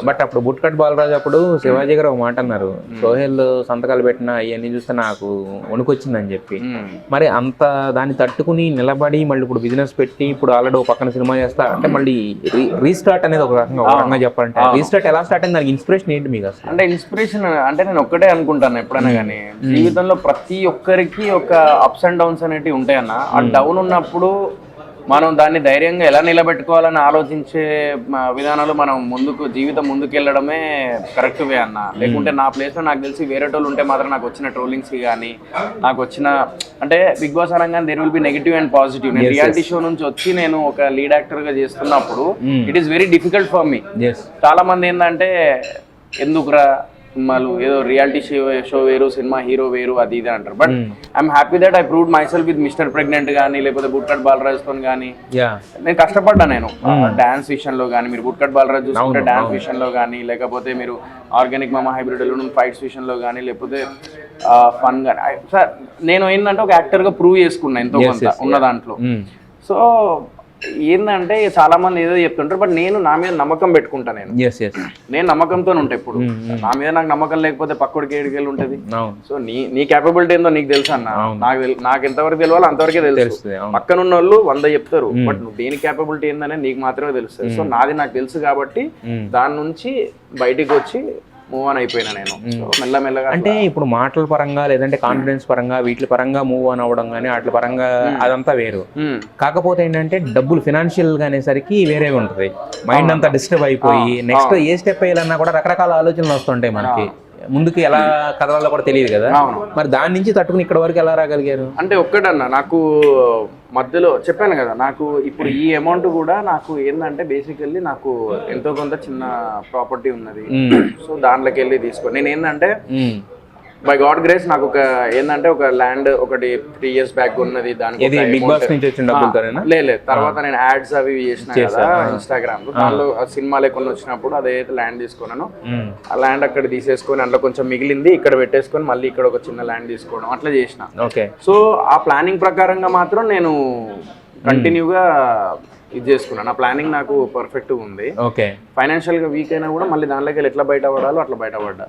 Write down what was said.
But అప్పుడు bootcut Balaraju అప్పుడు శివాజీ గారు ఒక మాట అన్నారు, సోహెల్ సంతకాలు పెట్టిన ఇవన్నీ చూస్తే నాకు వణుకొచ్చిందని చెప్పి. మరి అంత దాన్ని తట్టుకుని నిలబడి మళ్ళీ ఇప్పుడు బిజినెస్ పెట్టి ఇప్పుడు ఆల్రెడీ ఒక పక్కన సినిమా చేస్తా అంటే మళ్ళీ రీస్టార్ట్ అనేది ఒక రకంగా చెప్పాలంటే రీస్టార్ట్ ఎలా స్టార్ట్ అయింది, దానికి ఇన్స్పిరేషన్ ఏంటి మీకు అసలు? అంటే ఇన్స్పిరేషన్ అంటే నేను ఒక్కటే అనుకుంటాను ఎప్పుడైనా కానీ, జీవితంలో ప్రతి ఒక్కరికి ఒక అప్స్ అండ్ డౌన్స్ అనేవి ఉంటాయన్న. ఆ డౌన్ ఉన్నప్పుడు మనం దాన్ని ధైర్యంగా ఎలా నిలబెట్టుకోవాలని ఆలోచించే విధానాలు మనం జీవితం ముందుకు వెళ్ళడమే కరెక్ట్ వే అన్న. లేకుంటే నా ప్లేస్లో నాకు తెలిసి వేరే వాళ్ళు ఉంటే మాత్రం నాకు వచ్చిన ట్రోలింగ్స్కి కానీ నాకు వచ్చిన అంటే బిగ్ బాస్ అనగానే there will be negative and positive. నేను రియాలిటీ షో నుంచి వచ్చి నేను ఒక లీడ్ యాక్టర్గా చేస్తున్నప్పుడు it is very difficult for me. చాలా మంది ఏంటంటే ఎందుకురా సినిమాలు, ఏదో రియాలిటీ షో వేరు, సినిమా హీరో వేరు, అది ఇది అంటారు. But I'm happy that I proved myself with Mister Pregnant కానీ లేకపోతే బుట్కట్ బాలరాజ్ తో కానీ నేను కష్టపడ్డా. నేను డాన్స్ విషయంలో కానీ, మీరు బుట్కట్ బాలరాజ్ చూసుకుంటే డాన్స్ విషయంలో కానీ, లేకపోతే మీరు ఆర్గానిక్ మామా హైబ్రిడ్ ఫైట్స్ విషయంలో కానీ, లేకపోతే ఫన్ కానీ, సార్ నేను ఏంటంటే ఒక యాక్టర్గా ప్రూవ్ చేసుకున్నా ఎంతో కొంత ఉన్న దాంట్లో. సో ఏంటంటే చాలా మంది ఏదో చెప్తుంటారు, బట్ నేను నా మీద నమ్మకం పెట్టుకుంటా. నేను నమ్మకంతో ఉంటా ఇప్పుడు. నా మీద నాకు నమ్మకం లేకపోతే పక్కడికి ఏడికెళ్ళి ఉంటుంది. సో నీ క్యాపబిలిటీ ఏందో నీకు తెలుసు అన్న, నాకు ఎంతవరకు తెలియాలో అంతవరకే తెలుసు. పక్కన ఉన్న వాళ్ళు 100 చెప్తారు, బట్ నువ్వు దేని క్యాపబిలిటీ ఏందనే నీకు మాత్రమే తెలుస్తుంది. సో నాది నాకు తెలుసు కాబట్టి దాని నుంచి బయటికి వచ్చి మూవ్ ఆన్ అయిపోయినా నేను మెల్లమెల్లగా. అంటే ఇప్పుడు మాటల పరంగా లేదంటే కాన్ఫిడెన్స్ పరంగా వీటి పరంగా మూవ్ ఆన్ అవ్వడం కానీ వాటి పరంగా అదంతా వేరు. కాకపోతే ఏంటంటే డబ్బులు ఫినాన్షియల్ గా అనేసరికి వేరే ఉంటుంది. మైండ్ అంతా డిస్టర్బ్ అయిపోయి నెక్స్ట్ ఏ స్టెప్ వేయాలన్నా కూడా రకరకాల ఆలోచనలు వస్తుంటాయి మనకి. ముందుకు ఎలా కదలాలో కూడా తెలియదు కదా, మరి దాని నుంచి తట్టుకుని ఇక్కడ వరకు ఎలా రాగలిగారు? అంటే ఒక్కటన్నా, నాకు మధ్యలో చెప్పాను కదా, నాకు ఇప్పుడు ఈ అమౌంట్ కూడా నాకు ఏంటంటే బేసికల్లీ నాకు ఎంతో కొంత చిన్న ప్రాపర్టీ ఉన్నది. సో దాంట్లోకి వెళ్ళి తీసుకో. నేను ఏంటంటే బై గాడ్ గ్రేస్ నాకు ఒక ఏంటంటే ఒక ల్యాండ్ ఒకటి 3 years బ్యాక్ ఉన్నది. దానికి లేదు తర్వాత నేను యాడ్స్ అవి చేసిన కదా ఇన్స్టాగ్రామ్ లో, దానిలో సినిమాలు కొన్ని వచ్చినప్పుడు అదైతే ల్యాండ్ తీసుకున్నాను. ఆ ల్యాండ్ అక్కడ తీసేసుకొని అందులో కొంచెం మిగిలింది ఇక్కడ పెట్టేసుకొని మళ్ళీ ఇక్కడ ఒక చిన్న ల్యాండ్ తీసుకోవడం అట్లా చేసిన. సో ఆ ప్లానింగ్ ప్రకారంగా మాత్రం నేను కంటిన్యూగా ఇది చేసుకున్నాను. నా ప్లానింగ్ నాకు పర్ఫెక్ట్ ఉంది. ఫైనాన్షియల్ గా వీక్ అయినా కూడా మళ్ళీ దానిలోకి ఎట్లా బయటపడాలో అట్లా బయటపడ్డా.